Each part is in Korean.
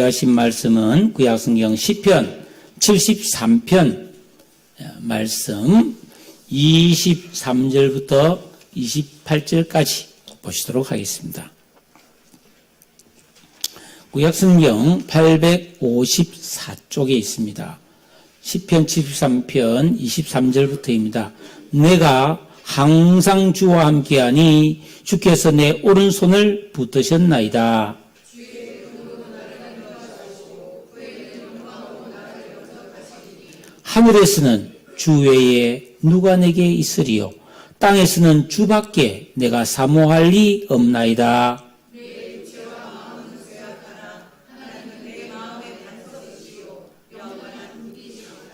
하신 말씀은 구약성경 시편 73편 말씀 23절부터 28절까지 보시도록 하겠습니다. 구약성경 854쪽에 있습니다. 시편 73편 23절부터입니다. 내가 항상 주와 함께하니 주께서 내 오른손을 붙드셨나이다. 하늘에서는 주 외에 누가 내게 있으리요? 땅에서는 주밖에 내가 사모할 리 없나이다.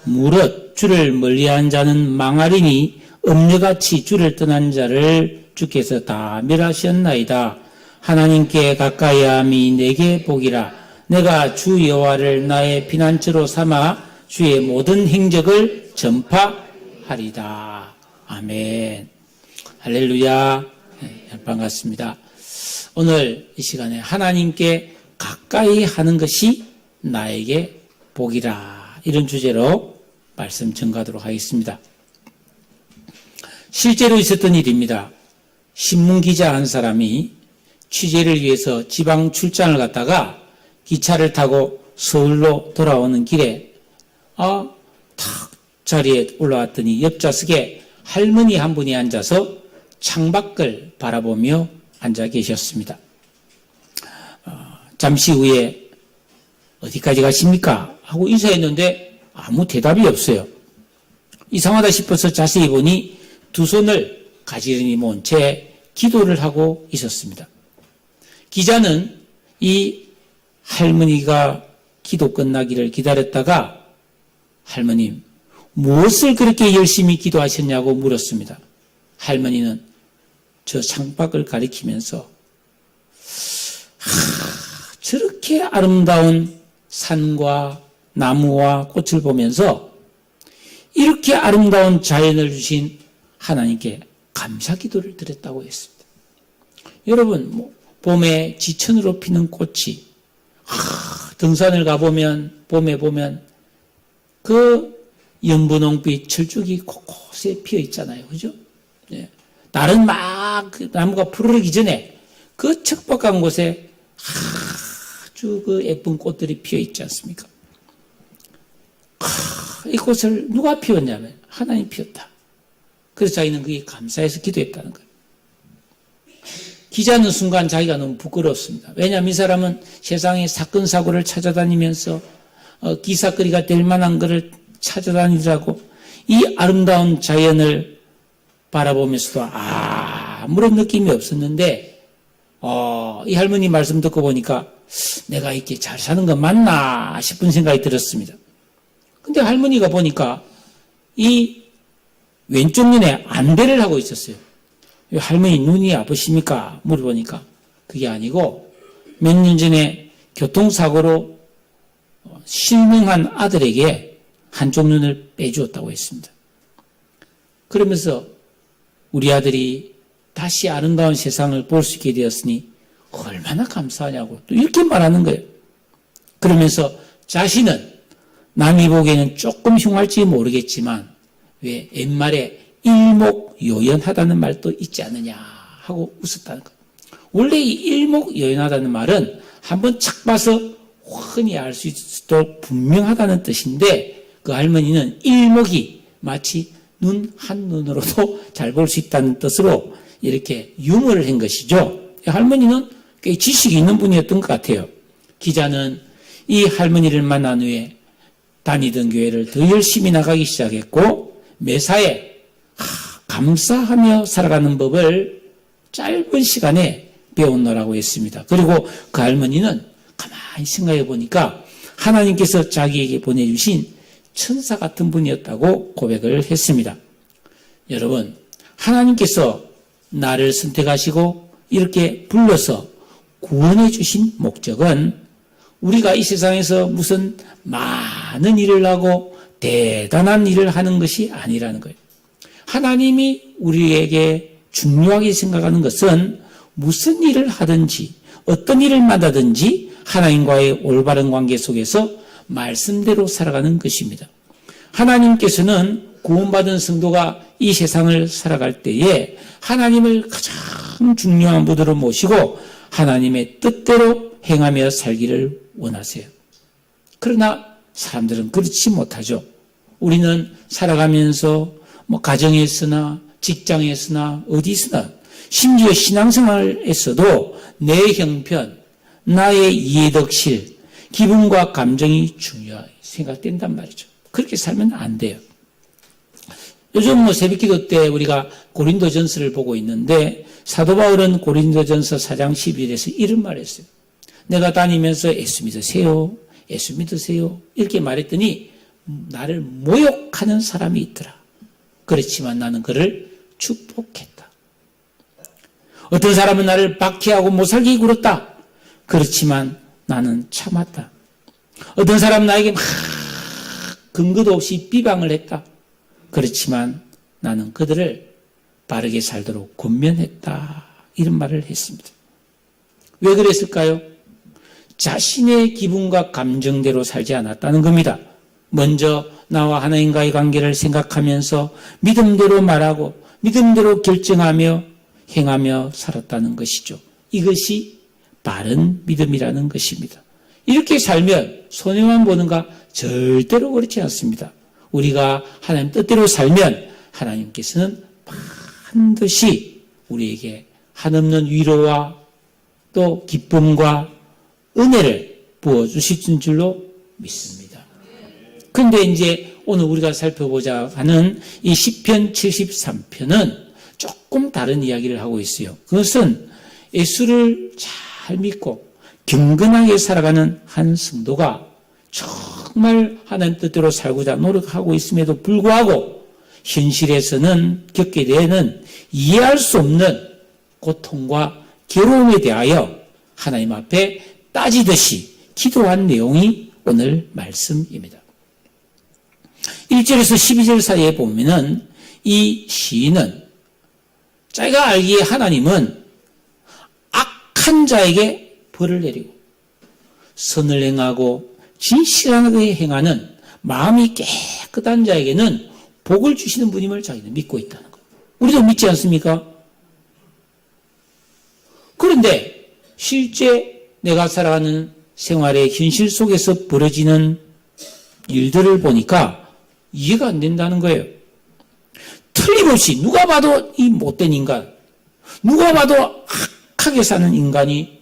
무릇 주를 멀리한 자는 망하리니 음녀같이 주를 떠난 자를 주께서 다 멸하셨나이다. 하나님께 가까이함이 내게 복이라. 내가 주 여호와를 나의 피난처로 삼아 주의 모든 행적을 전파하리다. 아멘. 할렐루야. 네, 반갑습니다. 오늘 이 시간에 하나님께 가까이 하는 것이 나에게 복이라. 이런 주제로 말씀 전가하도록 하겠습니다. 실제로 있었던 일입니다. 신문기자 한 사람이 취재를 위해서 지방 출장을 갔다가 기차를 타고 서울로 돌아오는 길에 탁 자리에 올라왔더니 옆좌석에 할머니 한 분이 앉아서 창밖을 바라보며 앉아 계셨습니다. 잠시 후에 어디까지 가십니까? 하고 인사했는데 아무 대답이 없어요. 이상하다 싶어서 자세히 보니 두 손을 가지런히 모은 채 기도를 하고 있었습니다. 기자는 이 할머니가 기도 끝나기를 기다렸다가 할머님, 무엇을 그렇게 열심히 기도하셨냐고 물었습니다. 할머니는 저 창밖을 가리키면서 저렇게 아름다운 산과 나무와 꽃을 보면서 이렇게 아름다운 자연을 주신 하나님께 감사 기도를 드렸다고 했습니다. 여러분, 봄에 지천으로 피는 꽃이 등산을 가보면 봄에 보면 그 연분홍빛 철쭉이 곳곳에 피어 있잖아요. 그죠? 예. 날은 막 그 나무가 푸르르기 전에 그 척박한 곳에 아주 그 예쁜 꽃들이 피어 있지 않습니까? 이 꽃을 누가 피웠냐면 하나님 피웠다. 그래서 자기는 그게 감사해서 기도했다는 거예요. 기자는 순간 자기가 너무 부끄러웠습니다. 왜냐하면 이 사람은 세상의 사건 사고를 찾아다니면서 기사거리가 될 만한 것을 찾아다니더라고 이 아름다운 자연을 바라보면서도 아무런 느낌이 없었는데 이 할머니 말씀 듣고 보니까 내가 이렇게 잘 사는 건 맞나 싶은 생각이 들었습니다. 근데 할머니가 보니까 이 왼쪽 눈에 안대를 하고 있었어요. 할머니 눈이 아프십니까? 물어보니까 그게 아니고 몇 년 전에 교통사고로 실명한 아들에게 한쪽 눈을 빼주었다고 했습니다. 그러면서 우리 아들이 다시 아름다운 세상을 볼 수 있게 되었으니 얼마나 감사하냐고 또 이렇게 말하는 거예요. 그러면서 자신은 남이 보기에는 조금 흉할지 모르겠지만 왜 옛말에 일목요연하다는 말도 있지 않느냐 하고 웃었다는 거예요. 원래 이 일목요연하다는 말은 한번 착 봐서 훤히 알 수 있도록 분명하다는 뜻인데 그 할머니는 일목이 마치 눈 한눈으로도 잘 볼 수 있다는 뜻으로 이렇게 유머를 한 것이죠. 할머니는 꽤 지식이 있는 분이었던 것 같아요. 기자는 이 할머니를 만난 후에 다니던 교회를 더 열심히 나가기 시작했고 매사에 감사하며 살아가는 법을 짧은 시간에 배웠노라고 했습니다. 그리고 그 할머니는 가만히 생각해 보니까 하나님께서 자기에게 보내주신 천사 같은 분이었다고 고백을 했습니다. 여러분, 하나님께서 나를 선택하시고 이렇게 불러서 구원해 주신 목적은 우리가 이 세상에서 무슨 많은 일을 하고 대단한 일을 하는 것이 아니라는 거예요. 하나님이 우리에게 중요하게 생각하는 것은 무슨 일을 하든지 어떤 일을 만나든지 하나님과의 올바른 관계 속에서 말씀대로 살아가는 것입니다. 하나님께서는 구원받은 성도가 이 세상을 살아갈 때에 하나님을 가장 중요한 분으로 모시고 하나님의 뜻대로 행하며 살기를 원하세요. 그러나 사람들은 그렇지 못하죠. 우리는 살아가면서 가정에서나 직장에서나 어디서나 심지어 신앙생활에서도 내 형편, 나의 이해덕실, 기분과 감정이 중요하게 생각된단 말이죠. 그렇게 살면 안 돼요. 요즘 새벽기도 때 우리가 고린도전서를 보고 있는데 사도 바울은 고린도전서 4장 11절에서 이런 말을 했어요. 내가 다니면서 예수 믿으세요. 예수 믿으세요. 이렇게 말했더니 나를 모욕하는 사람이 있더라. 그렇지만 나는 그를 축복했다. 어떤 사람은 나를 박해하고 못살게 굴었다. 그렇지만 나는 참았다. 어떤 사람은 나에게 막 근거도 없이 비방을 했다. 그렇지만 나는 그들을 바르게 살도록 권면했다. 이런 말을 했습니다. 왜 그랬을까요? 자신의 기분과 감정대로 살지 않았다는 겁니다. 먼저 나와 하나님과의 관계를 생각하면서 믿음대로 말하고 믿음대로 결정하며 행하며 살았다는 것이죠. 이것이 바른 믿음이라는 것입니다. 이렇게 살면 손해만 보는가? 절대로 그렇지 않습니다. 우리가 하나님 뜻대로 살면 하나님께서는 반드시 우리에게 한없는 위로와 또 기쁨과 은혜를 부어주실 줄로 믿습니다. 그런데 이제 오늘 우리가 살펴보자 하는 이 시편 73편은 조금 다른 이야기를 하고 있어요. 그것은 예수를 잘 믿고 경건하게 살아가는 한 성도가 정말 하나님 뜻대로 살고자 노력하고 있음에도 불구하고 현실에서는 겪게 되는 이해할 수 없는 고통과 괴로움에 대하여 하나님 앞에 따지듯이 기도한 내용이 오늘 말씀입니다. 1절에서 12절 사이에 보면은 이 시인은 자기가 알기에 하나님은 악한 자에게 벌을 내리고 선을 행하고 진실하게 행하는 마음이 깨끗한 자에게는 복을 주시는 분임을 자기는 믿고 있다는 거예요. 우리도 믿지 않습니까? 그런데 실제 내가 살아가는 생활의 현실 속에서 벌어지는 일들을 보니까 이해가 안 된다는 거예요. 틀림없이 누가 봐도 이 못된 인간, 누가 봐도 악하게 사는 인간이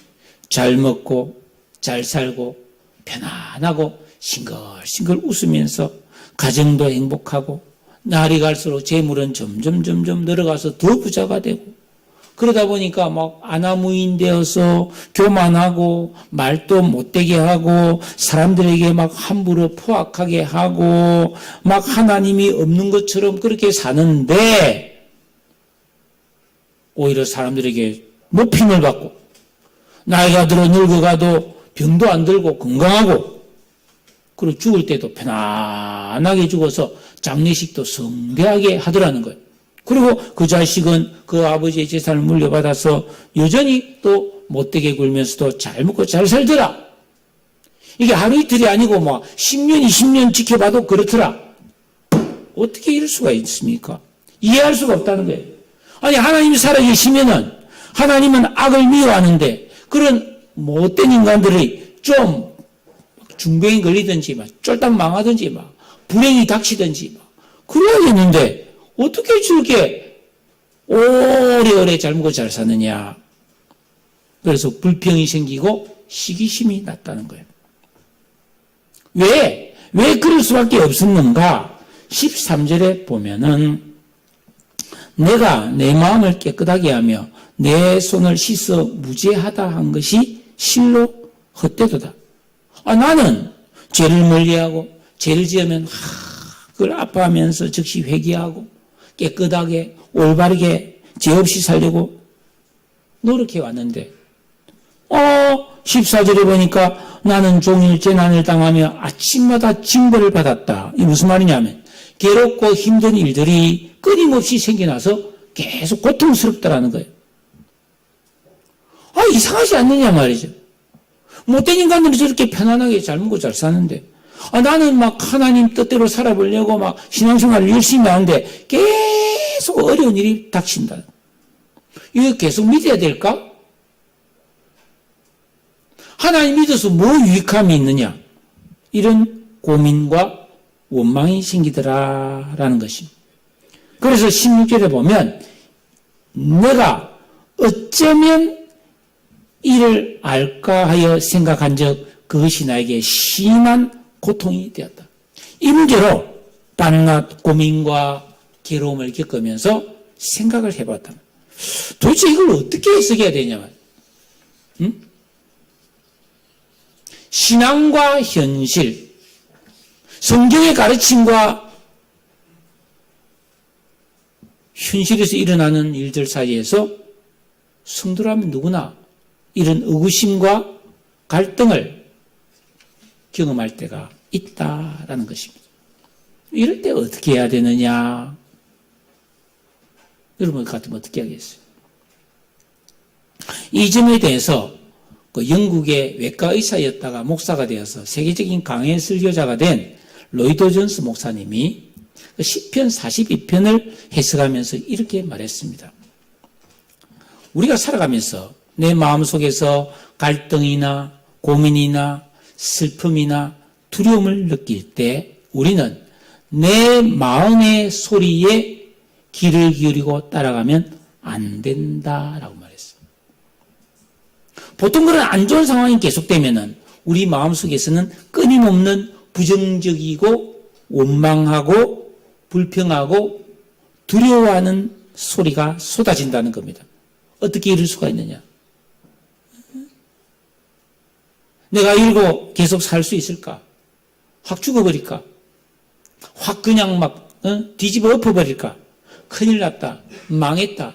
잘 먹고 잘 살고 편안하고 싱글싱글 웃으면서 가정도 행복하고 날이 갈수록 재물은 점점 늘어가서 더 부자가 되고 그러다 보니까 막 아나무인 되어서 교만하고 말도 못되게 하고 사람들에게 막 함부로 포악하게 하고 막 하나님이 없는 것처럼 그렇게 사는데 오히려 사람들에게 높임을 받고 나이가 들어 늙어가도 병도 안 들고 건강하고 그리고 죽을 때도 편안하게 죽어서 장례식도 성대하게 하더라는 거예요. 그리고 그 자식은 그 아버지의 재산을 물려받아서 여전히 또 못되게 굴면서도 잘 먹고 잘 살더라. 이게 하루 이틀이 아니고 뭐 10년, 20년 지켜봐도 그렇더라. 어떻게 이럴 수가 있습니까? 이해할 수가 없다는 거예요. 아니 하나님이 살아계시면은 하나님은 악을 미워하는데 그런 못된 인간들이 좀 중병이 걸리든지 막 쫄딱 망하든지 막 불행이 닥치든지 막 그래야겠는데 어떻게 저렇게 오래오래 잘 먹고 잘 사느냐. 그래서 불평이 생기고 시기심이 났다는 거예요. 왜 그럴 수밖에 없었는가? 13절에 보면은 내가 내 마음을 깨끗하게 하며 내 손을 씻어 무죄하다 한 것이 실로 헛되도다. 나는 죄를 멀리하고 죄를 지으면 그걸 아파하면서 즉시 회개하고 깨끗하게 올바르게 죄 없이 살려고 노력해 왔는데 14절에 보니까 나는 종일 재난을 당하며 아침마다 징벌을 받았다. 이게 무슨 말이냐면 괴롭고 힘든 일들이 끊임없이 생겨나서 계속 고통스럽다라는 거예요. 이상하지 않느냐 말이죠. 못된 인간들은 저렇게 편안하게 잘 먹고 잘 사는데, 나는 막 하나님 뜻대로 살아보려고 막 신앙생활을 열심히 하는데 계속 어려운 일이 닥친다. 이거 계속 믿어야 될까? 하나님 믿어서 뭐 유익함이 있느냐? 이런 고민과 원망이 생기더라라는 것입니다. 그래서 16절에 보면 내가 어쩌면 이를 알까 하여 생각한 적 그것이 나에게 심한 고통이 되었다. 이 문제로 밤낮 고민과 괴로움을 겪으면서 생각을 해봤다. 도대체 이걸 어떻게 해석해야 되냐? 신앙과 현실, 성경의 가르침과 현실에서 일어나는 일들 사이에서 성도라면 누구나 이런 의구심과 갈등을 경험할 때가 있다라는 것입니다. 이럴 때 어떻게 해야 되느냐? 여러분 같으면 어떻게 하겠어요? 이 점에 대해서 그 영국의 외과 의사였다가 목사가 되어서 세계적인 강해 설교자가 된 로이드 존스 목사님이 시편 42편을 해석하면서 이렇게 말했습니다. 우리가 살아가면서 내 마음속에서 갈등이나 고민이나 슬픔이나 두려움을 느낄 때 우리는 내 마음의 소리에 귀를 기울이고 따라가면 안 된다라고 말했어요. 보통 그런 안 좋은 상황이 계속되면은 우리 마음속에서는 끊임없는 부정적이고 원망하고 불평하고 두려워하는 소리가 쏟아진다는 겁니다. 어떻게 이럴 수가 있느냐? 내가 이러고 계속 살 수 있을까? 확 죽어버릴까? 확 그냥 막 뒤집어 엎어버릴까? 큰일 났다. 망했다.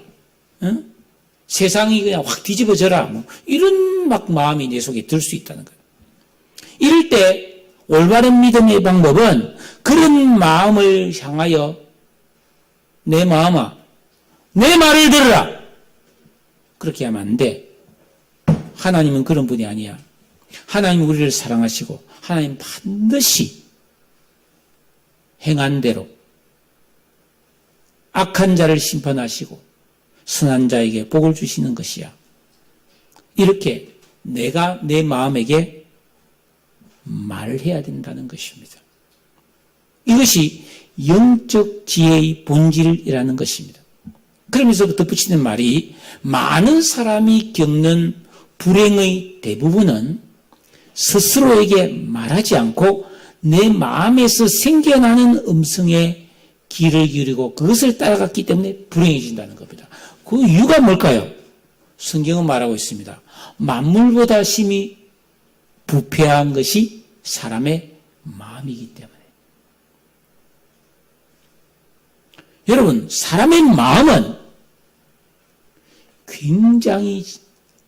세상이 그냥 확 뒤집어져라. 뭐 이런 막 마음이 내 속에 들 수 있다는 거예요. 이럴 때 올바른 믿음의 방법은 그런 마음을 향하여 내 마음아, 내 말을 들으라. 그렇게 하면 안 돼. 하나님은 그런 분이 아니야. 하나님은 우리를 사랑하시고 하나님 반드시 행한 대로 악한 자를 심판하시고 선한 자에게 복을 주시는 것이야. 이렇게 내가 내 마음에게 말을 해야 된다는 것입니다. 이것이 영적 지혜의 본질이라는 것입니다. 그러면서 덧붙이는 말이 많은 사람이 겪는 불행의 대부분은 스스로에게 말하지 않고 내 마음에서 생겨나는 음성에 귀를 기울이고 그것을 따라갔기 때문에 불행해진다는 겁니다. 그 이유가 뭘까요? 성경은 말하고 있습니다. 만물보다 심히 부패한 것이 사람의 마음이기 때문에. 여러분, 사람의 마음은 굉장히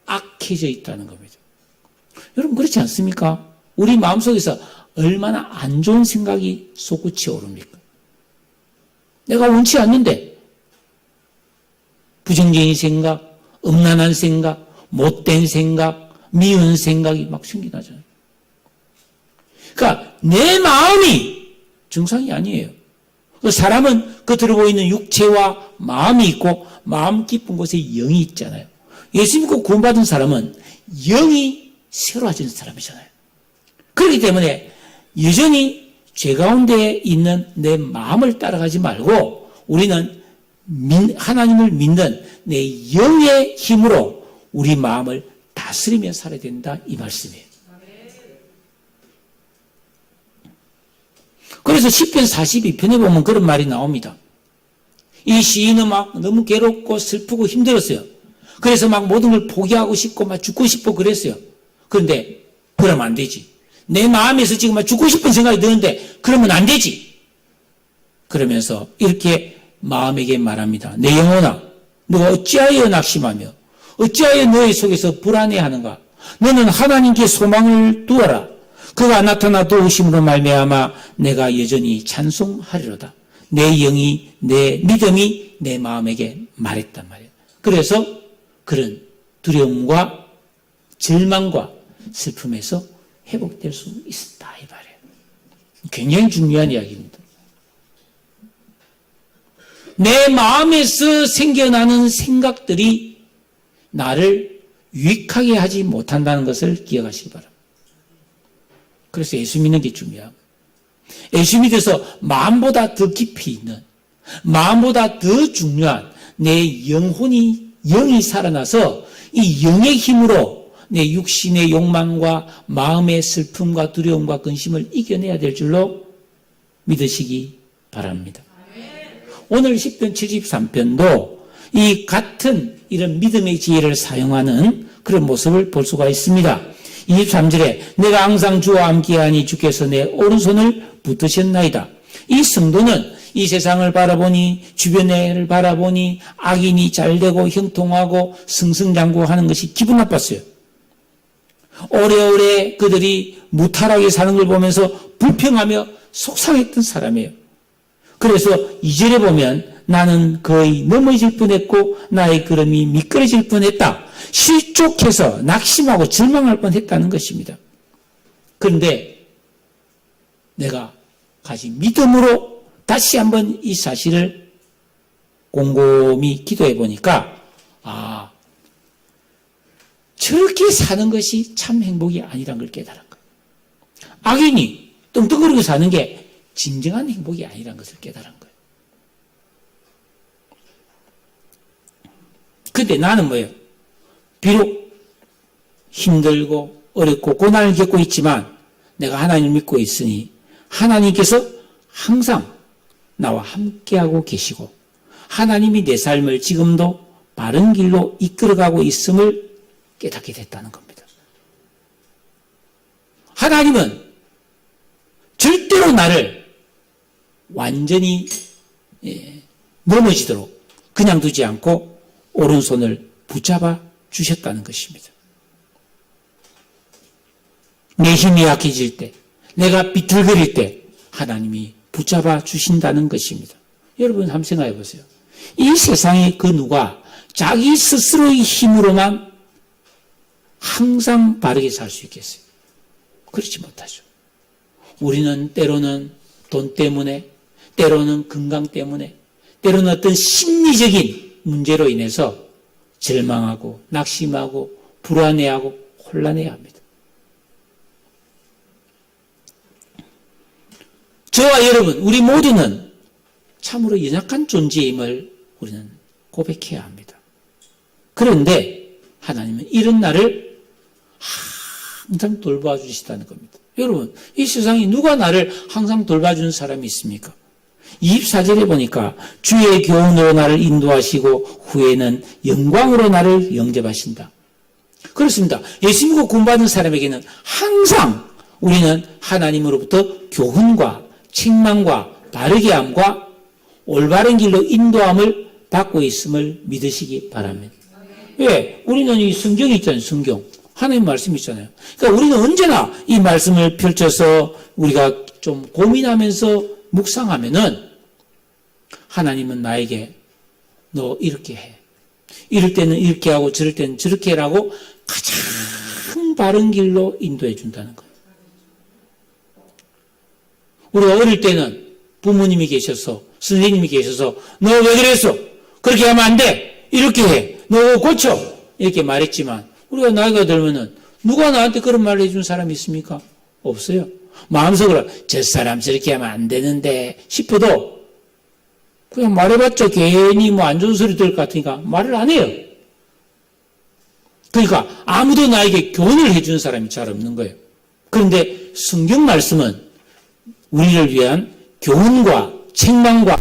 악해져 있다는 겁니다. 여러분 그렇지 않습니까? 우리 마음속에서 얼마나 안 좋은 생각이 솟구쳐 오릅니까? 내가 원치 않는데 부정적인 생각, 음란한 생각, 못된 생각, 미운 생각이 막 생겨나잖아요. 그러니까 내 마음이 정상이 아니에요. 사람은 겉으로 보이는 육체와 마음이 있고 마음 깊은 곳에 영이 있잖아요. 예수 믿고 구원받은 사람은 영이 새로워지는 사람이잖아요. 그렇기 때문에 여전히 죄 가운데 있는 내 마음을 따라가지 말고 우리는 하나님을 믿는 내 영의 힘으로 우리 마음을 다스리며 살아야 된다 이 말씀이에요. 그래서 시편 42편에 보면 그런 말이 나옵니다. 이 시인은 막 너무 괴롭고 슬프고 힘들었어요. 그래서 막 모든 걸 포기하고 싶고 막 죽고 싶고 그랬어요. 그런데 그러면 안 되지. 내 마음에서 지금 막 죽고 싶은 생각이 드는데 그러면 안 되지. 그러면서 이렇게 마음에게 말합니다. 내 영혼아, 너가 어찌하여 낙심하며 어찌하여 너의 속에서 불안해하는가? 너는 하나님께 소망을 두어라. 그가 나타나 도우심으로 말미암아 내가 여전히 찬송하리로다. 내 영이 내 믿음이 내 마음에게 말했단 말이에요. 그래서 그런 두려움과 절망과 슬픔에서 회복될 수 있었다 이 말이에요. 굉장히 중요한 이야기입니다. 내 마음에서 생겨나는 생각들이 나를 유익하게 하지 못한다는 것을 기억하시기 바랍니다. 그래서 예수 믿는 게 중요하고, 예수 믿어서 마음보다 더 깊이 있는, 마음보다 더 중요한 내 영이 살아나서 이 영의 힘으로 내 육신의 욕망과 마음의 슬픔과 두려움과 근심을 이겨내야 될 줄로 믿으시기 바랍니다. 오늘 10편 73편도 이 같은 이런 믿음의 지혜를 사용하는 그런 모습을 볼 수가 있습니다. 23절에 내가 항상 주와 함께하니 주께서 내 오른손을 붙드셨나이다. 이 성도는 이 세상을 바라보니, 주변을 바라보니 악인이 잘되고 형통하고 승승장구하는 것이 기분 나빴어요. 오래오래 그들이 무탈하게 사는 걸 보면서 불평하며 속상했던 사람이에요. 그래서 2절에 보면 나는 거의 넘어질 뻔했고 나의 걸음이 미끄러질 뻔했다. 실족해서 낙심하고 절망할 뻔했다는 것입니다. 그런데 내가 가진 믿음으로 다시 한번 이 사실을 곰곰이 기도해 보니까 저렇게 사는 것이 참 행복이 아니란 걸 깨달은 거예요. 악인이 떵떵거리고 사는 게 진정한 행복이 아니란 것을 깨달은 거예요. 근데 나는 뭐예요? 비록 힘들고 어렵고 고난을 겪고 있지만 내가 하나님을 믿고 있으니 하나님께서 항상 나와 함께하고 계시고 하나님이 내 삶을 지금도 바른 길로 이끌어가고 있음을 깨닫게 됐다는 겁니다. 하나님은 절대로 나를 완전히 넘어지도록 그냥 두지 않고 오른손을 붙잡아 주셨다는 것입니다. 내 힘이 약해질 때, 내가 비틀거릴 때 하나님이 붙잡아 주신다는 것입니다. 여러분 한번 생각해 보세요. 이 세상에 그 누가 자기 스스로의 힘으로만 항상 바르게 살 수 있겠어요? 그렇지 못하죠. 우리는 때로는 돈 때문에, 때로는 건강 때문에, 때로는 어떤 심리적인 문제로 인해서 절망하고 낙심하고 불안해하고 혼란해야 합니다. 저와 여러분, 우리 모두는 참으로 연약한 존재임을 우리는 고백해야 합니다. 그런데 하나님은 이런 나를 항상 돌봐주시다는 겁니다. 여러분, 이 세상에 누가 나를 항상 돌봐주는 사람이 있습니까? 24절에 보니까 주의 교훈으로 나를 인도하시고 후에는 영광으로 나를 영접하신다. 그렇습니다. 예수 믿고 구원받은 사람에게는 항상 우리는 하나님으로부터 교훈과 책망과 바르게 함과 올바른 길로 인도함을 받고 있음을 믿으시기 바랍니다. 왜? 우리는 이 성경이 있잖아요. 성경. 하나님 말씀이 있잖아요. 그러니까 우리는 언제나 이 말씀을 펼쳐서 우리가 좀 고민하면서 묵상하면은 하나님은 나에게 너 이렇게 해. 이럴 때는 이렇게 하고 저럴 때는 저렇게 해라고 가장 바른 길로 인도해 준다는 거예요. 우리가 어릴 때는 부모님이 계셔서 선생님이 계셔서 너 왜 그랬어? 그렇게 하면 안 돼. 이렇게 해. 너 고쳐. 이렇게 말했지만 우리가 나이가 들면은 누가 나한테 그런 말을 해준 사람이 있습니까? 없어요. 마음속으로 저 사람 저렇게 하면 안 되는데 싶어도 그냥 말해봤자 괜히 뭐 안 좋은 소리 들을 것 같으니까 말을 안 해요. 그러니까 아무도 나에게 교훈을 해주는 사람이 잘 없는 거예요. 그런데 성경 말씀은 우리를 위한 교훈과 책망과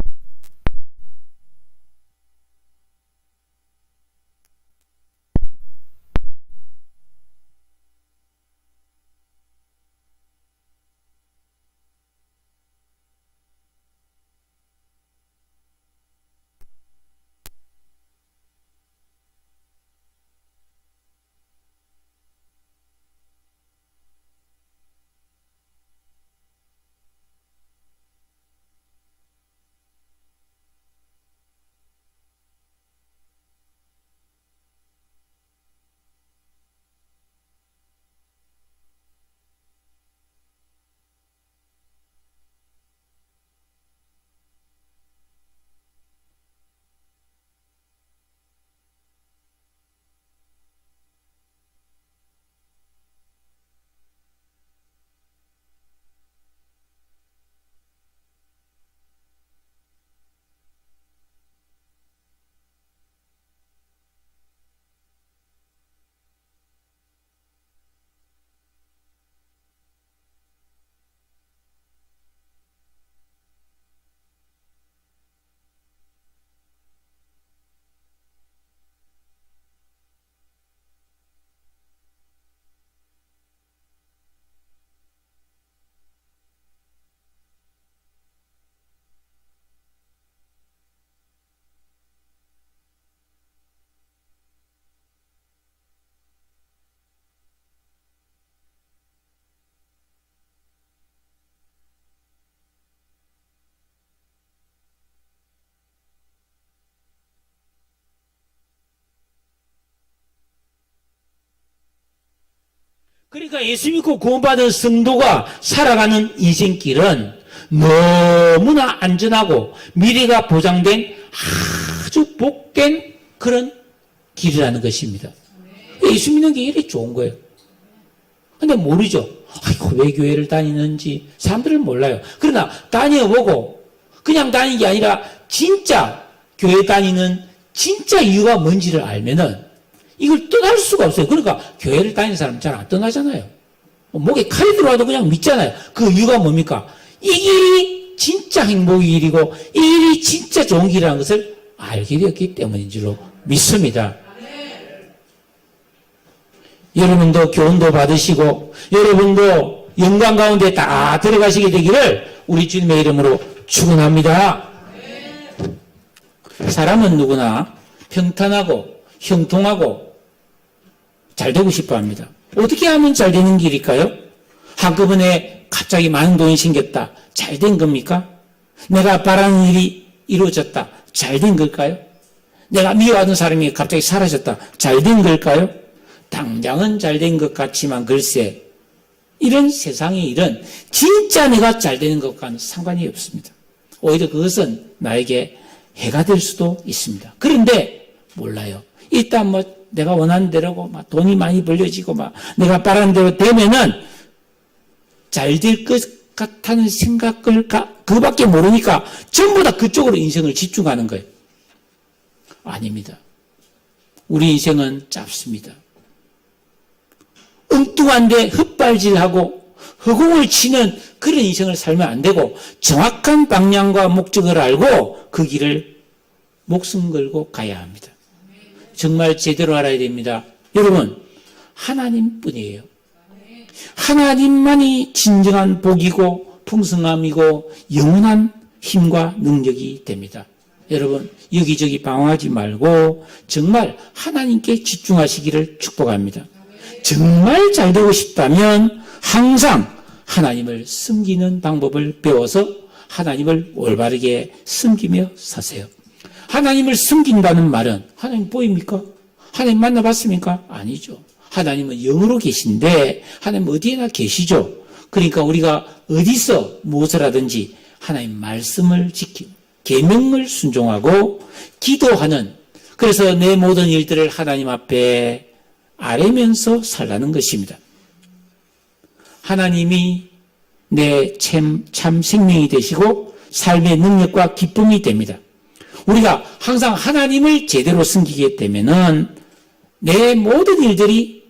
그러니까 예수 믿고 구원받은 성도가 살아가는 인생길은 너무나 안전하고 미래가 보장된 아주 복된 그런 길이라는 것입니다. 예수 믿는 게 이렇게 좋은 거예요. 근데 모르죠. 아이고, 왜 교회를 다니는지 사람들은 몰라요. 그러나 다녀보고 그냥 다니는 게 아니라 진짜 교회 다니는 진짜 이유가 뭔지를 알면은 이걸 떠날 수가 없어요. 그러니까 교회를 다니는 사람은 잘 안 떠나잖아요. 목에 칼이 들어와도 그냥 믿잖아요. 그 이유가 뭡니까? 이 길이 진짜 행복의 길이고 이 길이 진짜 좋은 길이라는 것을 알게 되었기 때문인 줄로 믿습니다. 여러분도 교훈도 받으시고 여러분도 영광 가운데 다 들어가시게 되기를 우리 주님의 이름으로 축원합니다. 사람은 누구나 평탄하고 형통하고 잘 되고 싶어 합니다. 어떻게 하면 잘 되는 길일까요? 한꺼번에 갑자기 많은 돈이 생겼다. 잘 된 겁니까? 내가 바라는 일이 이루어졌다. 잘 된 걸까요? 내가 미워하는 사람이 갑자기 사라졌다. 잘 된 걸까요? 당장은 잘 된 것 같지만 글쎄 이런 세상의 일은 진짜 내가 잘 되는 것과는 상관이 없습니다. 오히려 그것은 나에게 해가 될 수도 있습니다. 그런데 몰라요. 일단 뭐 내가 원하는 대로고 막 돈이 많이 벌려지고 막 내가 바라는 대로 되면은 잘 될 것 같다는 생각을 그밖에 모르니까 전부 다 그쪽으로 인생을 집중하는 거예요. 아닙니다. 우리 인생은 짧습니다. 엉뚱한데 헛발질하고 허공을 치는 그런 인생을 살면 안 되고 정확한 방향과 목적을 알고 그 길을 목숨 걸고 가야 합니다. 정말 제대로 알아야 됩니다. 여러분, 하나님뿐이에요. 하나님만이 진정한 복이고 풍성함이고 영원한 힘과 능력이 됩니다. 여러분, 여기저기 방황하지 말고 정말 하나님께 집중하시기를 축복합니다. 정말 잘 되고 싶다면 항상 하나님을 섬기는 방법을 배워서 하나님을 올바르게 섬기며 사세요. 하나님을 섬긴다는 말은 하나님 보입니까? 하나님 만나봤습니까? 아니죠. 하나님은 영으로 계신데 하나님 어디에나 계시죠. 그러니까 우리가 어디서 무엇을 하든지 하나님 말씀을 지키고 계명을 순종하고 기도하는, 그래서 내 모든 일들을 하나님 앞에 아뢰면서 살라는 것입니다. 하나님이 내 참 생명이 되시고 삶의 능력과 기쁨이 됩니다. 우리가 항상 하나님을 제대로 섬기게 되면은 내 모든 일들이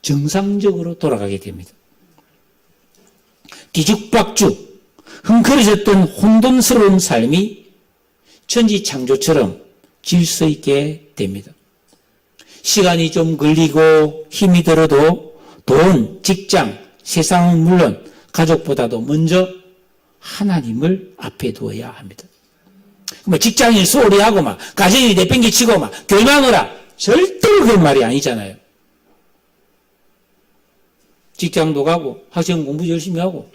정상적으로 돌아가게 됩니다. 뒤죽박죽 흥그러졌던 혼돈스러운 삶이 천지창조처럼 질서 있게 됩니다. 시간이 좀 걸리고 힘이 들어도 돈, 직장, 세상은 물론 가족보다도 먼저 하나님을 앞에 두어야 합니다. 뭐 직장인 소홀히 하고 막 가정이 내팽개치고 막 교만하라, 절대로 그런 말이 아니잖아요. 직장도 가고 학생 공부 열심히 하고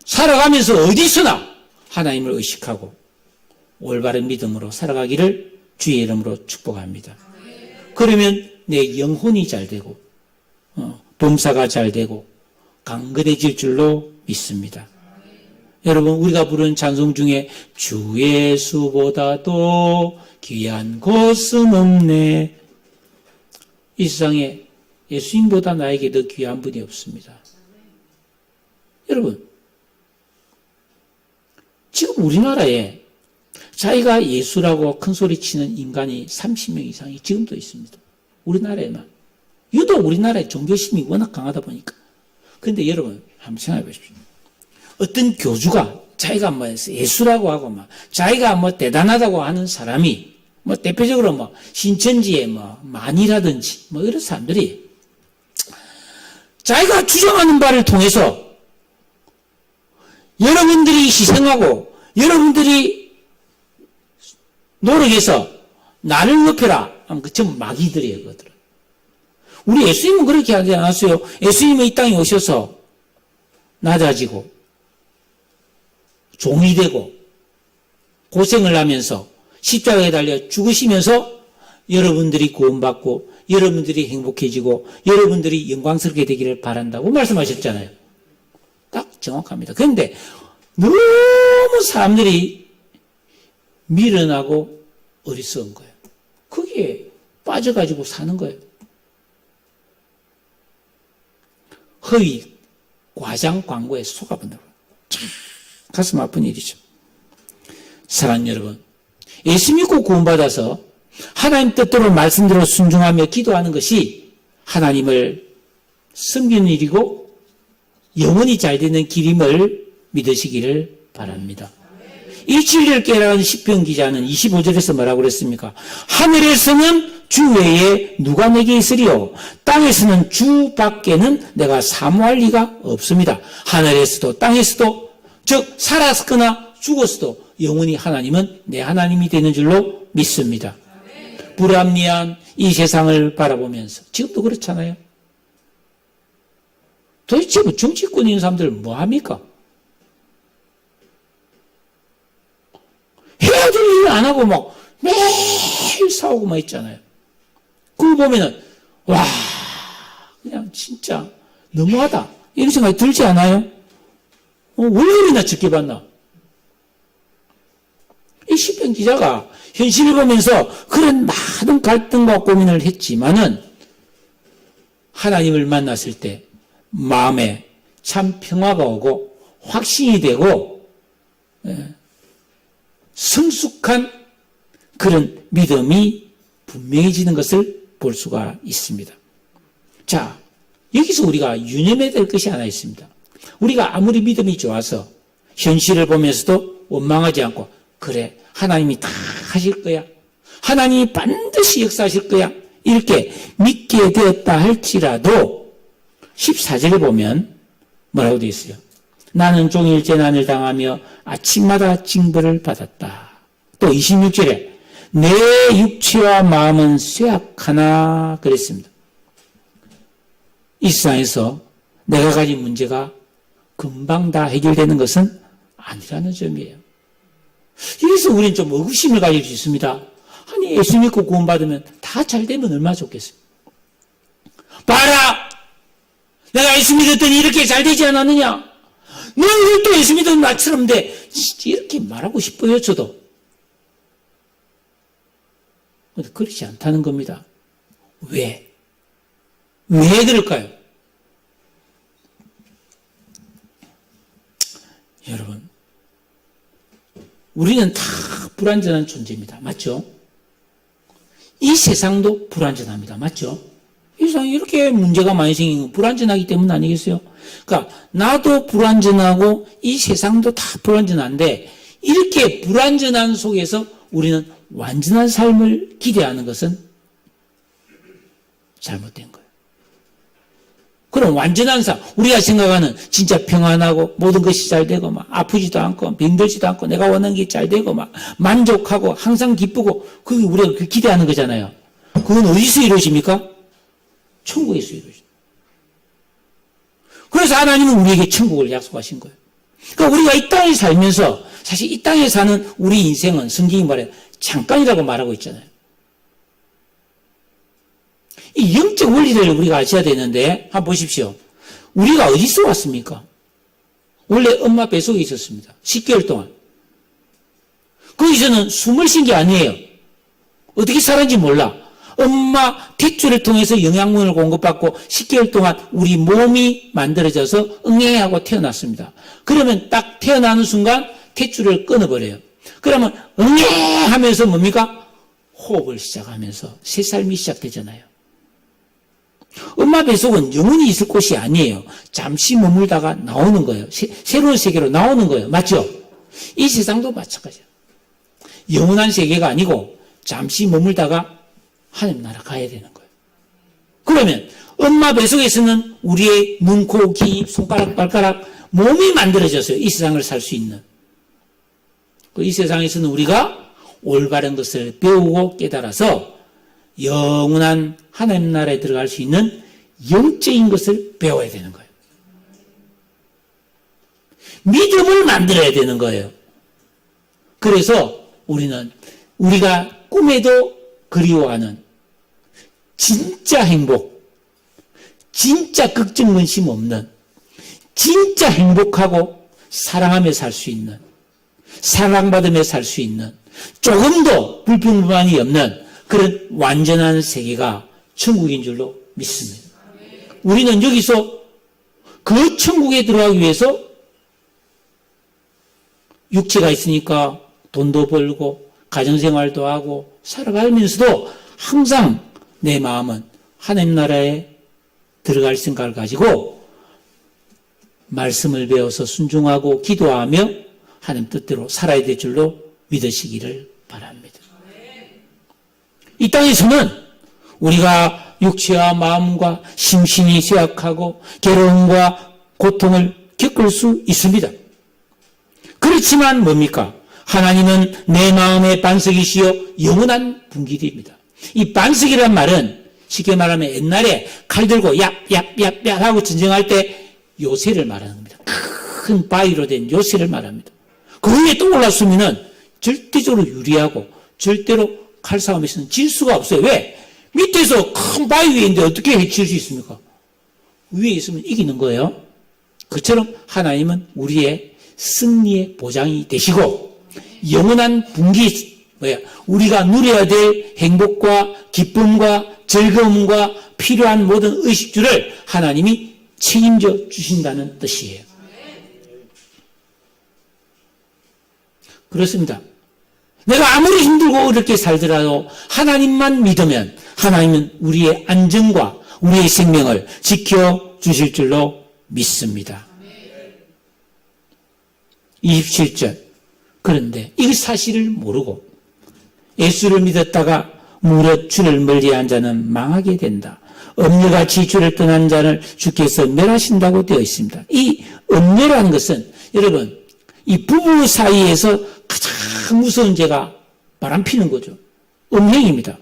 살아가면서 어디서나 하나님을 의식하고 올바른 믿음으로 살아가기를 주의 이름으로 축복합니다. 그러면 내 영혼이 잘 되고 범사가 잘 되고 강건해질 줄로 믿습니다. 여러분, 우리가 부른 찬송 중에 주 예수보다도 귀한 곳은 없네. 이 세상에 예수님보다 나에게 더 귀한 분이 없습니다. 여러분, 지금 우리나라에 자기가 예수라고 큰소리치는 인간이 30명 이상이 지금도 있습니다. 우리나라에만. 유독 우리나라의 종교심이 워낙 강하다 보니까. 그런데 여러분, 한번 생각해 보십시오. 어떤 교주가 자기가 뭐 예수라고 하고 막 자기가 뭐 대단하다고 하는 사람이 뭐 대표적으로 뭐 신천지의 뭐 만이라든지 뭐 이런 사람들이 자기가 주장하는 바를 통해서 여러분들이 희생하고 여러분들이 노력해서 나를 높여라 하면 그 전부 마귀들이에요. 그것들은. 우리 예수님은 그렇게 하지 않았어요. 예수님은 이 땅에 오셔서 낮아지고 종이 되고 고생을 하면서 십자가에 달려 죽으시면서 여러분들이 구원받고 여러분들이 행복해지고 여러분들이 영광스럽게 되기를 바란다고 말씀하셨잖아요. 딱 정확합니다. 그런데 너무 사람들이 미련하고 어리석은 거예요. 거기에 빠져가지고 사는 거예요. 허위, 과장 광고에 속아본다고. 참 가슴 아픈 일이죠. 사랑하는 여러분, 예수 믿고 구원받아서 하나님 뜻대로 말씀대로 순종하며 기도하는 것이 하나님을 섬기는 일이고 영원히 잘 되는 길임을 믿으시기를 바랍니다. 이 진리를 깨달은 시편 기자는 25절에서 뭐라고 그랬습니까? 하늘에서는 주 외에 누가 내게 있으리요? 땅에서는 주 밖에는 내가 사모할 리가 없습니다. 하늘에서도 땅에서도, 즉 살았거나 죽었어도 영원히 하나님은 내 하나님이 되는 줄로 믿습니다. 불합리한 이 세상을 바라보면서 지금도 그렇잖아요. 도대체 뭐 정치권에 있는 사람들 뭐 합니까? 해야 될 일 안 하고 막 매일 싸우고 막 있잖아요. 그거 보면은 와 그냥 진짜 너무하다 이런 생각이 들지 않아요? 월급이나 적게 받나? 이 시편 기자가 현실을 보면서 그런 많은 갈등과 고민을 했지만은 하나님을 만났을 때 마음에 참 평화가 오고 확신이 되고 성숙한 그런 믿음이 분명해지는 것을 볼 수가 있습니다. 자, 여기서 우리가 유념해야 될 것이 하나 있습니다. 우리가 아무리 믿음이 좋아서 현실을 보면서도 원망하지 않고 그래 하나님이 다 하실 거야. 하나님이 반드시 역사하실 거야. 이렇게 믿게 되었다 할지라도 14절에 보면 뭐라고 되어 있어요? 나는 종일 재난을 당하며 아침마다 징벌을 받았다. 또 26절에 내 육체와 마음은 쇠약하나 그랬습니다. 이 세상에서 내가 가진 문제가 금방 다 해결되는 것은 아니라는 점이에요. 여기서 우리는 좀 의구심을 가질 수 있습니다. 아니 예수 믿고 구원받으면 다 잘 되면 얼마나 좋겠어요. 봐라! 내가 예수 믿었더니 이렇게 잘 되지 않았느냐? 너희들도 예수 믿은 나처럼 돼. 이렇게 말하고 싶어요, 저도. 근데 그렇지 않다는 겁니다. 왜? 왜 그럴까요? 여러분, 우리는 다 불완전한 존재입니다. 맞죠? 이 세상도 불완전합니다. 맞죠? 이 세상에 이렇게 문제가 많이 생긴 건 불완전하기 때문 아니겠어요? 그러니까 나도 불완전하고 이 세상도 다 불완전한데 이렇게 불완전한 속에서 우리는 완전한 삶을 기대하는 것은 잘못된 거예요. 그럼 완전한 삶, 우리가 생각하는 진짜 평안하고 모든 것이 잘 되고 막 아프지도 않고 병들지도 않고 내가 원하는 게 잘 되고 막 만족하고 항상 기쁘고 그게 우리가 기대하는 거잖아요. 그건 어디서 이루어집니까? 천국에서 이루어집니다. 그래서 하나님은 우리에게 천국을 약속하신 거예요. 그러니까 우리가 이 땅에 살면서 사실 이 땅에 사는 우리 인생은 성경이 말해 잠깐이라고 말하고 있잖아요. 이 영적 원리를 우리가 아셔야 되는데 한번 보십시오. 우리가 어디서 왔습니까? 원래 엄마 뱃속에 있었습니다. 10개월 동안. 거기서는 숨을 쉰 게 아니에요. 어떻게 살았는지 몰라. 엄마 탯줄을 통해서 영양분을 공급받고 10개월 동안 우리 몸이 만들어져서 응애하고 태어났습니다. 그러면 딱 태어나는 순간 탯줄을 끊어버려요. 그러면 응애하면서 뭡니까? 호흡을 시작하면서 새 삶이 시작되잖아요. 엄마 뱃속은 영원히 있을 곳이 아니에요. 잠시 머물다가 나오는 거예요. 새로운 세계로 나오는 거예요. 맞죠? 이 세상도 마찬가지예요. 영원한 세계가 아니고 잠시 머물다가 하나님 나라 가야 되는 거예요. 그러면 엄마 뱃속에서는 우리의 눈, 코, 귀, 입, 손가락, 발가락 몸이 만들어졌어요. 이 세상을 살 수 있는. 이 세상에서는 우리가 올바른 것을 배우고 깨달아서 영원한 하나님 나라에 들어갈 수 있는 영적인 것을 배워야 되는 거예요. 믿음을 만들어야 되는 거예요. 그래서 우리는 우리가 꿈에도 그리워하는 진짜 행복, 진짜 걱정근심 없는, 진짜 행복하고 사랑하며 살 수 있는, 사랑받으며 살 수 있는, 조금도 불평불만이 없는 그런 완전한 세계가 천국인 줄로 믿습니다. 우리는 여기서 그 천국에 들어가기 위해서 육체가 있으니까 돈도 벌고 가정생활도 하고 살아가면서도 항상 내 마음은 하나님 나라에 들어갈 생각을 가지고 말씀을 배워서 순종하고 기도하며 하나님 뜻대로 살아야 될 줄로 믿으시기를 바랍니다. 이 땅에서는 우리가 육체와 마음과 심신이 쇠약하고 괴로움과 고통을 겪을 수 있습니다. 그렇지만 뭡니까? 하나님은 내 마음의 반석이시여 영원한 분기입니다. 이 반석이란 말은 쉽게 말하면 옛날에 칼 들고 얍얍얍얍 하고 전쟁할 때 요새를 말하는 겁니다. 큰 바위로 된 요새를 말합니다. 그 위에 또 올랐으면은 절대적으로 유리하고 절대로 칼싸움에서는 질 수가 없어요. 왜? 밑에서 큰 바위 위에 있는데 어떻게 해칠 수 있습니까? 위에 있으면 이기는 거예요. 그처럼 하나님은 우리의 승리의 보장이 되시고 영원한 분기, 우리가 누려야 될 행복과 기쁨과 즐거움과 필요한 모든 의식주를 하나님이 책임져 주신다는 뜻이에요. 그렇습니다. 내가 아무리 힘들고 어렵게 살더라도 하나님만 믿으면 하나님은 우리의 안전과 우리의 생명을 지켜주실 줄로 믿습니다. 27절. 그런데 이 사실을 모르고 예수를 믿었다가 무릇 주를 멀리한 자는 망하게 된다. 음녀같이 주를 떠난 자를 주께서 멸하신다고 되어 있습니다. 이 음녀라는 것은 여러분 이 부부 사이에서 가장 무서운 죄가 바람피는 거죠. 음행입니다.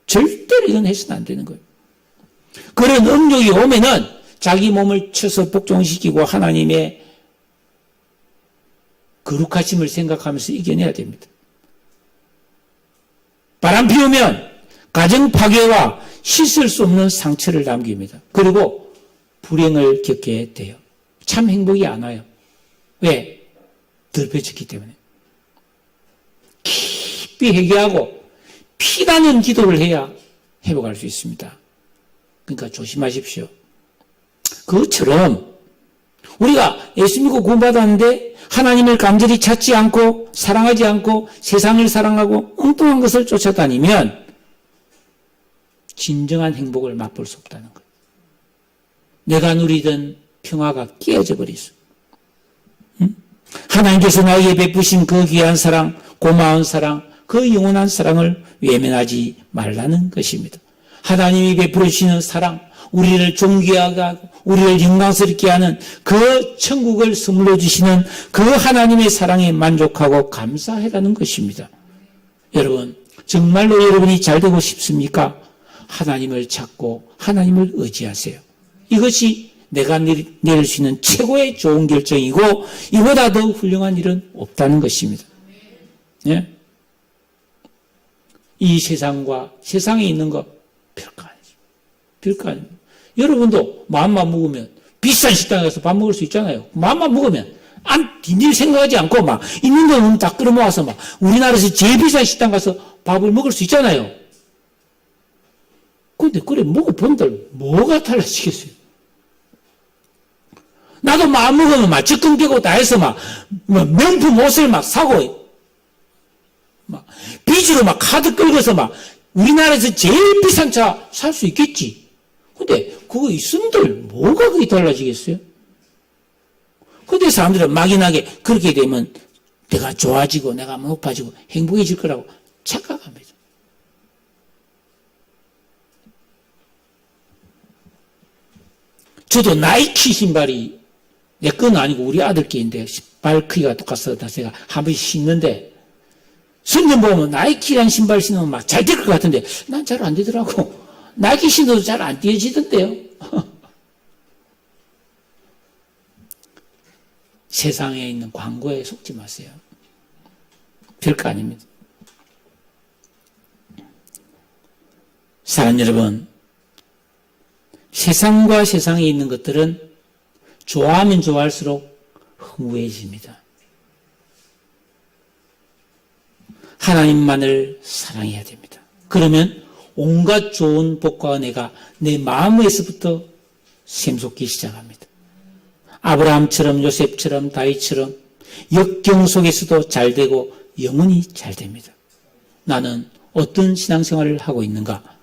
절대로 이건 해서는 안 되는 거예요. 그런 음욕이 오면은 자기 몸을 쳐서 복종시키고 하나님의 거룩하심을 생각하면서 이겨내야 됩니다. 바람 피우면 가정 파괴와 씻을 수 없는 상처를 남깁니다. 그리고 불행을 겪게 돼요. 참 행복이 안 와요. 왜? 더럽혀졌기 때문에. 깊이 회개하고 피나는 기도를 해야 회복할 수 있습니다. 그러니까 조심하십시오. 그것처럼 우리가 예수 믿고 구원받았는데 하나님을 간절히 찾지 않고 사랑하지 않고 세상을 사랑하고 엉뚱한 것을 쫓아다니면 진정한 행복을 맛볼 수 없다는 거예요. 내가 누리던 평화가 깨어져 버리죠. 하나님께서 나에게 베푸신 그 귀한 사랑, 고마운 사랑, 그 영원한 사랑을 외면하지 말라는 것입니다. 하나님이 베풀어 주시는 사랑, 우리를 존귀하게 하고 우리를 영광스럽게 하는 그 천국을 선물로 주시는 그 하나님의 사랑에 만족하고 감사해라는 것입니다. 여러분, 정말로 여러분이 잘 되고 싶습니까? 하나님을 찾고 하나님을 의지하세요. 이것이 내가 내릴 수 있는 최고의 좋은 결정이고 이보다 더 훌륭한 일은 없다는 것입니다. 예? 이 세상과 세상에 있는 거 별거 아니죠. 별거 아닙니다. 여러분도 마음만 먹으면 비싼 식당에 가서 밥 먹을 수 있잖아요. 마음만 먹으면 뒷일 생각하지 않고 막 있는 돈 다 끌어모아서 막 우리나라에서 제일 비싼 식당 가서 밥을 먹을 수 있잖아요. 근데 그래 먹어본들 뭐가 달라지겠어요? 나도 마음 먹으면 막 적금 깨고 다 해서 막 명품 옷을 막 사고 막 빚으로 막 카드 끌고서 막 우리나라에서 제일 비싼 차 살 수 있겠지. 근데 그거 있음들 뭐가 그게 달라지겠어요? 근데 사람들은 막연하게 그렇게 되면 내가 좋아지고 내가 높아지고 행복해질 거라고 착각합니다. 저도 나이키 신발이 내 건 아니고 우리 아들 게인데 발 크기가 똑같아서 제가 한 번씩 신는데 성경 보면 나이키란 신발 신으면 막 잘 될 것 같은데 난 잘 안 되더라고. 나이키 신어도 잘 안 띄어지던데요. 세상에 있는 광고에 속지 마세요. 별거 아닙니다. 사랑하는 여러분, 세상과 세상에 있는 것들은 좋아하면 좋아할수록 허무해집니다. 하나님만을 사랑해야 됩니다. 그러면 온갖 좋은 복과 은혜가 내 마음에서부터 샘솟기 시작합니다. 아브라함처럼, 요셉처럼, 다윗처럼 역경 속에서도 잘 되고 영원히 잘 됩니다. 나는 어떤 신앙생활을 하고 있는가?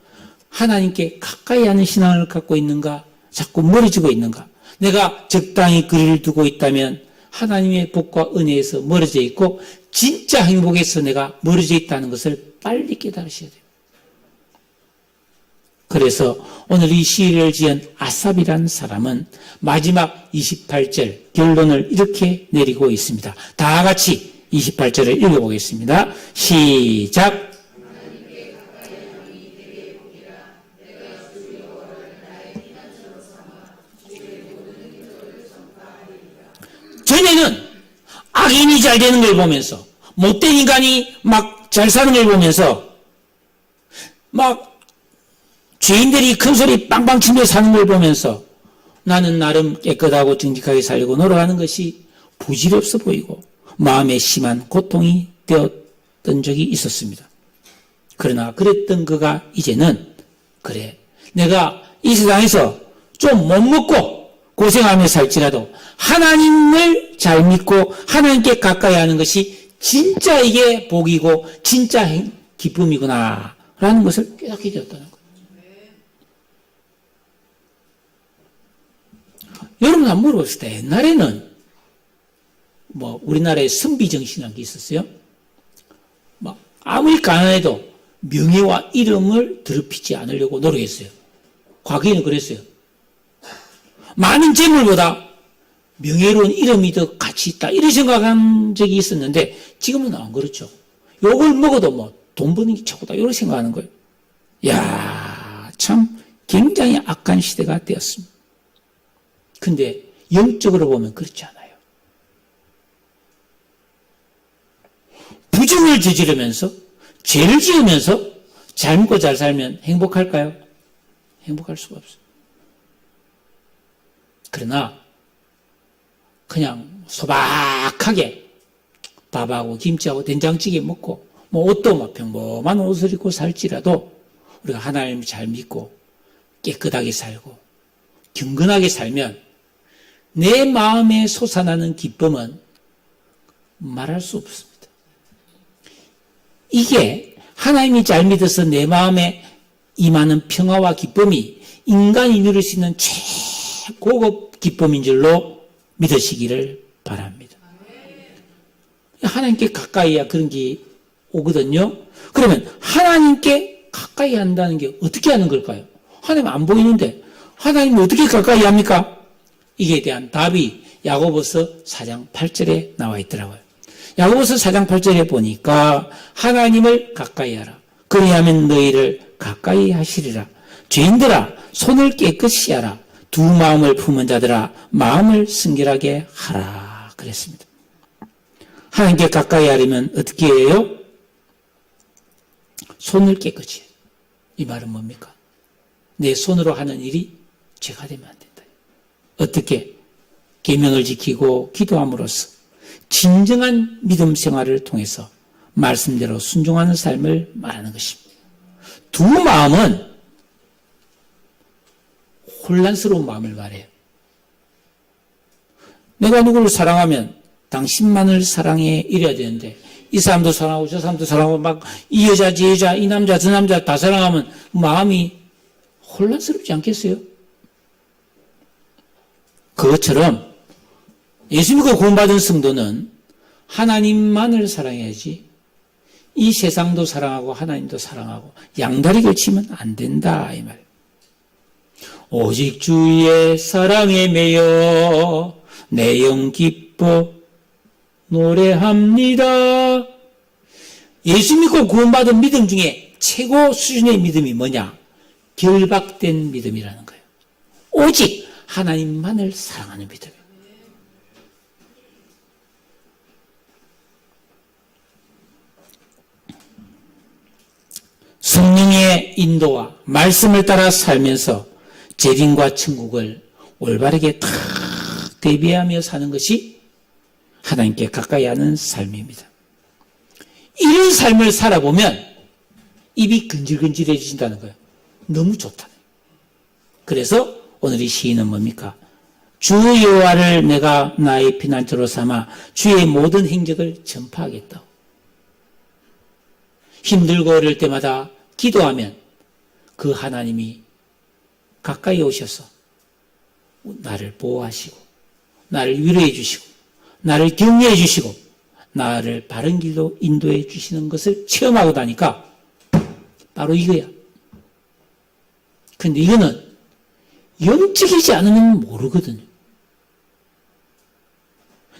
하나님께 가까이 하는 신앙을 갖고 있는가? 자꾸 멀어지고 있는가? 내가 적당히 거리를 두고 있다면 하나님의 복과 은혜에서 멀어져 있고 진짜 행복에서 내가 멀어져 있다는 것을 빨리 깨달으셔야 돼요. 그래서 오늘 이 시를 지은 아삽이라는 사람은 마지막 28절 결론을 이렇게 내리고 있습니다. 다 같이 28절을 읽어보겠습니다. 시작. 전에는 악인이 잘 되는 걸 보면서 못된 인간이 막 잘 사는 걸 보면서 막 죄인들이 큰 소리 빵빵 치며 사는 걸 보면서 나는 나름 깨끗하고 정직하게 살고 놀아가는 것이 부질없어 보이고 마음에 심한 고통이 되었던 적이 있었습니다. 그러나 그랬던 그가 이제는 그래 내가 이 세상에서 좀 못 먹고 고생하며 살지라도 하나님을 잘 믿고 하나님께 가까이 하는 것이 진짜 이게 복이고 진짜 기쁨이구나 라는 것을 깨닫게 되었다는 거예요. 여러분 한번 물어봤을 때 옛날에는 우리나라에 선비정신이라는 게 있었어요. 아무리 가난해도 명예와 이름을 더럽히지 않으려고 노력했어요. 과거에는 그랬어요. 많은 재물보다 명예로운 이름이 더 가치 있다 이런 생각한 적이 있었는데 지금은 안 그렇죠. 욕을 먹어도 돈 버는 게 최고다 이렇게 생각하는 거예요. 이야 참 굉장히 악한 시대가 되었습니다. 근데 영적으로 보면 그렇지 않아요. 부정을 저지르면서 죄를 지으면서 잘 먹고 잘 살면 행복할까요? 행복할 수가 없어요. 그러나 그냥 소박하게 밥하고 김치하고 된장찌개 먹고 옷도 평범한 옷을 입고 살지라도 우리가 하나님을 잘 믿고 깨끗하게 살고 경건하게 살면 내 마음에 솟아나는 기쁨은 말할 수 없습니다. 이게 하나님이 잘 믿어서 내 마음에 임하는 평화와 기쁨이 인간이 누릴 수 있는 최고급 기쁨인 줄로 믿으시기를 바랍니다. 하나님께 가까이 해야 그런 게 오거든요. 그러면 하나님께 가까이 한다는 게 어떻게 하는 걸까요? 하나님 안 보이는데 하나님을 어떻게 가까이 합니까? 이게 대한 답이 야고보서 4장 8절에 나와 있더라고요. 야고보서 4장 8절에 보니까 하나님을 가까이 하라. 그리하면 너희를 가까이 하시리라. 죄인들아 손을 깨끗이 하라. 두 마음을 품은 자들아 마음을 순결하게 하라 그랬습니다. 하나님께 가까이 하려면 어떻게 해요? 손을 깨끗이 해요. 이 말은 뭡니까? 내 손으로 하는 일이 죄가 되면 안 된다. 어떻게? 계명을 지키고 기도함으로써 진정한 믿음 생활을 통해서 말씀대로 순종하는 삶을 말하는 것입니다. 두 마음은 혼란스러운 마음을 말해요. 내가 누구를 사랑하면 당신만을 사랑해 이래야 되는데 이 사람도 사랑하고 저 사람도 사랑하고 막 이 여자 저 여자 이 남자 저 남자 다 사랑하면 마음이 혼란스럽지 않겠어요? 그것처럼 예수 믿고 구원받은 성도는 하나님만을 사랑해야지 이 세상도 사랑하고 하나님도 사랑하고 양다리 걸치면 안 된다 이 말. 오직 주의 사랑에 매여 내 영 기뻐 노래합니다. 예수 믿고 구원받은 믿음 중에 최고 수준의 믿음이 뭐냐? 결박된 믿음이라는 거예요. 오직 하나님만을 사랑하는 믿음이에요. 성령의 인도와 말씀을 따라 살면서 재림과 천국을 올바르게 탁 대비하며 사는 것이 하나님께 가까이 하는 삶입니다. 이런 삶을 살아보면 입이 근질근질해진다는 거예요. 너무 좋다. 그래서 오늘 이 시인은 뭡니까? 주 여호와를 내가 나의 피난처로 삼아 주의 모든 행적을 전파하겠다. 힘들고 어려울 때마다 기도하면 그 하나님이 가까이 오셔서 나를 보호하시고 나를 위로해 주시고 나를 격려해 주시고 나를 바른 길로 인도해 주시는 것을 체험하고 나니까 바로 이거야. 근데 이거는 영적이지 않으면 모르거든요.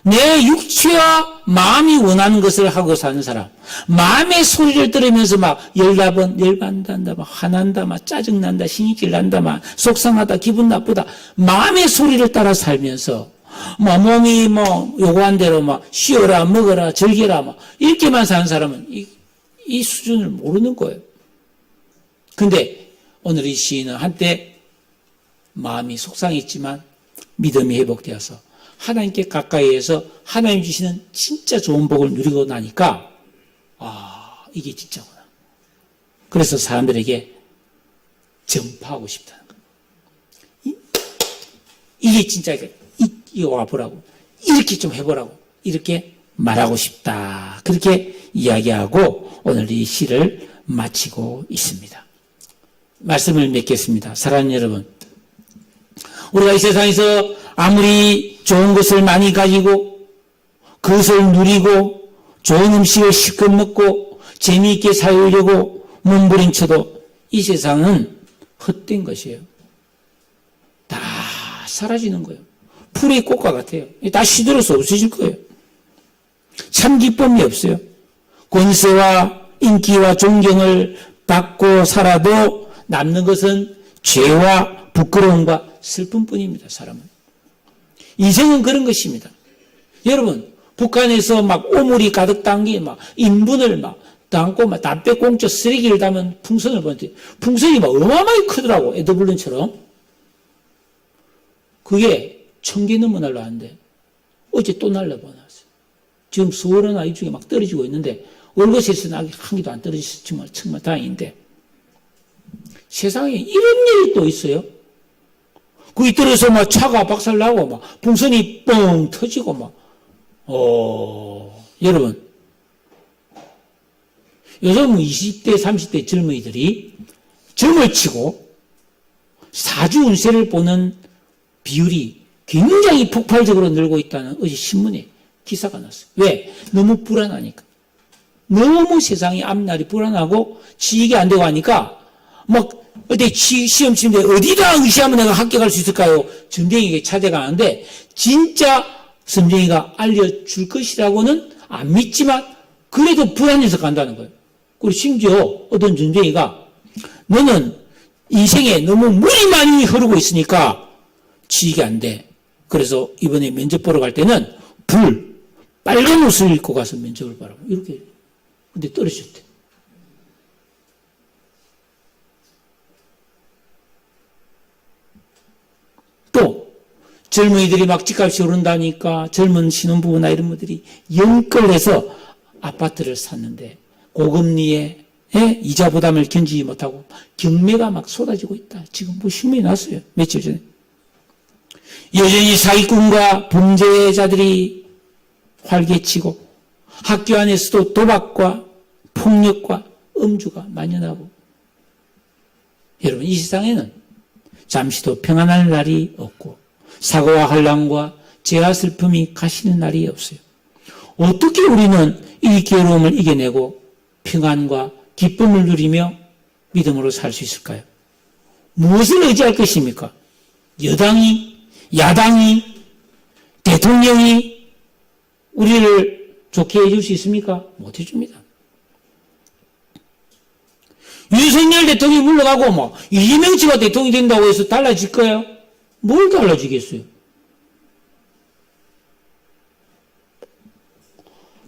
내 육체와 마음이 원하는 것을 하고 사는 사람, 마음의 소리를 들으면서 막 열받는다, 막 화난다, 막 짜증난다, 신경질 난다, 막 속상하다, 기분 나쁘다, 마음의 소리를 따라 살면서 뭐 몸이 뭐 요구한 대로 막 쉬어라, 먹어라, 즐겨라, 막 이렇게만 사는 사람은 이 수준을 모르는 거예요. 근데 오늘 이 시인은 한때 마음이 속상했지만 믿음이 회복되어서 하나님께 가까이해서 하나님 주시는 진짜 좋은 복을 누리고 나니까 이게 진짜구나. 그래서 사람들에게 전파하고 싶다는 거예요. 이게 진짜 이거 와보라고, 이렇게 좀 해보라고, 이렇게 말하고 싶다. 그렇게 이야기하고 오늘 이 시를 마치고 있습니다. 말씀을 맺겠습니다. 사랑하는 여러분, 우리가 이 세상에서 아무리 좋은 것을 많이 가지고 그것을 누리고 좋은 음식을 실컷 먹고 재미있게 살려고 몸부림쳐도 이 세상은 헛된 것이에요. 다 사라지는 거예요. 풀의 꽃과 같아요. 다 시들어서 없어질 거예요. 참 기쁨이 없어요. 권세와 인기와 존경을 받고 살아도 남는 것은 죄와 부끄러움과 슬픔뿐입니다. 사람은. 인생은 그런 것입니다. 여러분, 북한에서 막 오물이 가득 담긴 막 인분을 막 담고 막 담배꽁초 쓰레기를 담은 풍선을 보는데 풍선이 막 어마어마하게 크더라고. 에드블룬처럼. 그게 1000개 넘어 날라왔는데 어제 또 날라버렸어요. 지금 서울은 아이 중에 막 떨어지고 있는데 월거시에서는 한 개도 안 떨어졌지만 정말 다행인데 세상에 이런 일이 또 있어요. 거기 떨어져서 막 차가 박살나고 막 풍선이 뻥 터지고 막 여러분 요즘 20대 30대 젊은이들이 점을 치고 사주 운세를 보는 비율이 굉장히 폭발적으로 늘고 있다는 어제 신문에 기사가 났어요. 왜? 너무 불안하니까. 너무 세상이 앞날이 불안하고 지식이 안 되고 하니까 막 어디 시험 치는데 어디다 의시하면 내가 합격할 수 있을까요? 점쟁이에게 찾아가는데 진짜 점쟁이가 알려줄 것이라고는 안 믿지만 그래도 불안해서 간다는 거예요. 그리고 심지어 어떤 점쟁이가 너는 인생에 너무 물이 많이 흐르고 있으니까 지식이 안 돼. 그래서 이번에 면접 보러 갈 때는 빨간 옷을 입고 가서 면접을 보라고. 이렇게. 근데 떨어졌대. 또 젊은이들이 막 집값이 오른다니까 젊은 신혼부부나 이런 분들이 영끌해서 아파트를 샀는데 고금리에 이자 부담을 견디지 못하고 경매가 막 쏟아지고 있다. 지금 뭐 신문이 났어요. 며칠 전에. 여전히 사기꾼과 범죄자들이 활개치고 학교 안에서도 도박과 폭력과 음주가 만연하고 여러분 이 세상에는 잠시도 평안할 날이 없고 사고와 환난과 죄와 슬픔이 가시는 날이 없어요. 어떻게 우리는 이 괴로움을 이겨내고 평안과 기쁨을 누리며 믿음으로 살 수 있을까요? 무엇을 의지할 것입니까? 여당이, 야당이, 대통령이 우리를 좋게 해줄 수 있습니까? 못 해줍니다. 윤석열 대통령이 물러가고 뭐 이재명 씨가 대통령이 된다고 해서 달라질 거예요? 뭘 달라지겠어요?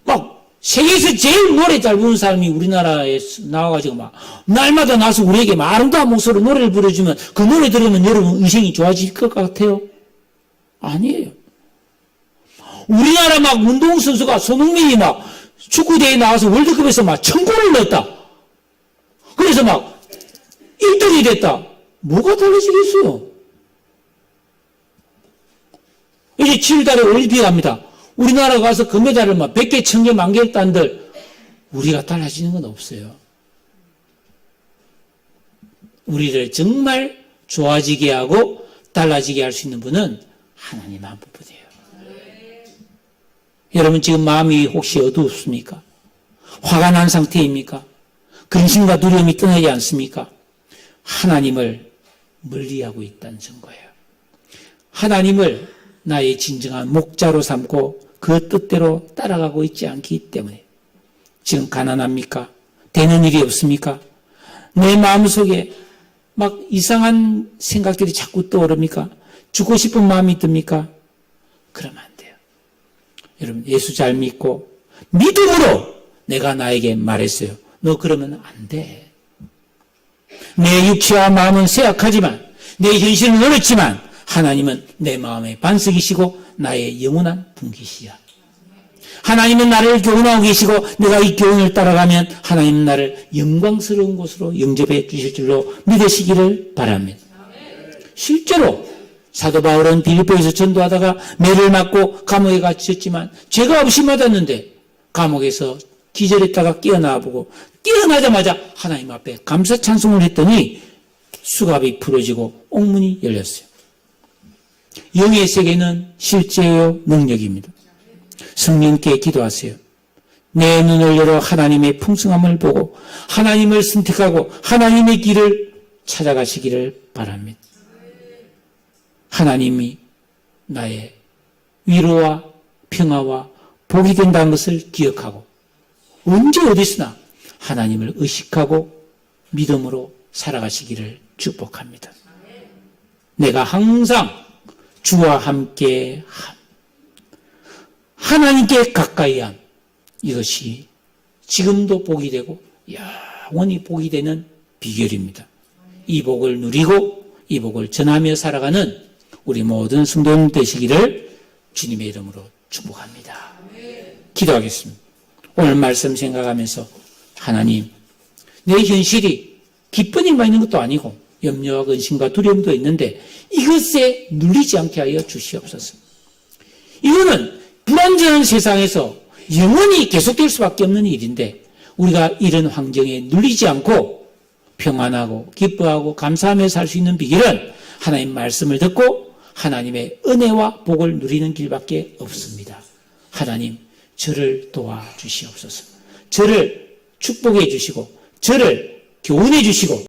막 세계에서 제일 노래 잘 부르는 사람이 우리나라에 나와가지고 막 날마다 나서 우리에게 아름다운 목소리로 노래를 불러주면 그 노래 들으면 여러분 인생이 좋아질 것 같아요? 아니에요. 우리나라 막 운동선수가 손흥민이 막 축구대회에 나와서 월드컵에서 막 1000골을 넣었다. 그래서 막 1등이 됐다. 뭐가 달라지겠어요? 이제 7월달에 올림픽 합니다. 우리나라 가서 금메달을 막 100개, 1000개, 10,000개 딴들 우리가 달라지는 건 없어요. 우리를 정말 좋아지게 하고 달라지게 할 수 있는 분은 하나님 한 분이에요. 여러분 지금 마음이 혹시 어두웠습니까? 화가 난 상태입니까? 근심과 두려움이 떠나지 않습니까? 하나님을 멀리하고 있다는 증거예요. 하나님을 나의 진정한 목자로 삼고 그 뜻대로 따라가고 있지 않기 때문에 지금 가난합니까? 되는 일이 없습니까? 내 마음속에 막 이상한 생각들이 자꾸 떠오릅니까? 죽고 싶은 마음이 듭니까? 그러면 안 돼요. 여러분 예수 잘 믿고 믿음으로 내가 나에게 말했어요. 너 그러면 안 돼. 내 육체와 마음은 쇠약하지만 내 현실은 어렵지만 하나님은 내 마음의 반석이시고 나의 영원한 분기시야. 하나님은 나를 교훈하고 계시고 내가 이 교훈을 따라가면 하나님은 나를 영광스러운 곳으로 영접해 주실 줄로 믿으시기를 바랍니다. 실제로 사도 바울은 빌립보에서 전도하다가 매를 맞고 감옥에 갇혔지만 죄가 없이 맞았는데 감옥에서 기절했다가 깨어나보고 깨어나자마자 하나님 앞에 감사 찬송을 했더니 수갑이 풀어지고 옥문이 열렸어요. 영의 세계는 실제요 능력입니다. 성령께 기도하세요. 내 눈을 열어 하나님의 풍성함을 보고 하나님을 선택하고 하나님의 길을 찾아가시기를 바랍니다. 하나님이 나의 위로와 평화와 복이 된다는 것을 기억하고 언제 어디서나 하나님을 의식하고 믿음으로 살아가시기를 축복합니다. 내가 항상 주와 함께 하나님께 가까이 함, 이것이 지금도 복이 되고 영원히 복이 되는 비결입니다. 이 복을 누리고 이 복을 전하며 살아가는 우리 모든 성도님 되시기를 주님의 이름으로 축복합니다. 기도하겠습니다. 오늘 말씀 생각하면서 하나님, 내 현실이 기쁜 일만 있는 것도 아니고 염려와 근심과 두려움도 있는데 이것에 눌리지 않게 하여 주시옵소서. 이거는 불안정한 세상에서 영원히 계속될 수밖에 없는 일인데 우리가 이런 환경에 눌리지 않고 평안하고 기뻐하고 감사하며 살 수 있는 비결은 하나님 말씀을 듣고 하나님의 은혜와 복을 누리는 길밖에 없습니다. 하나님, 저를 도와주시옵소서. 저를 축복해 주시고 저를 교훈해 주시고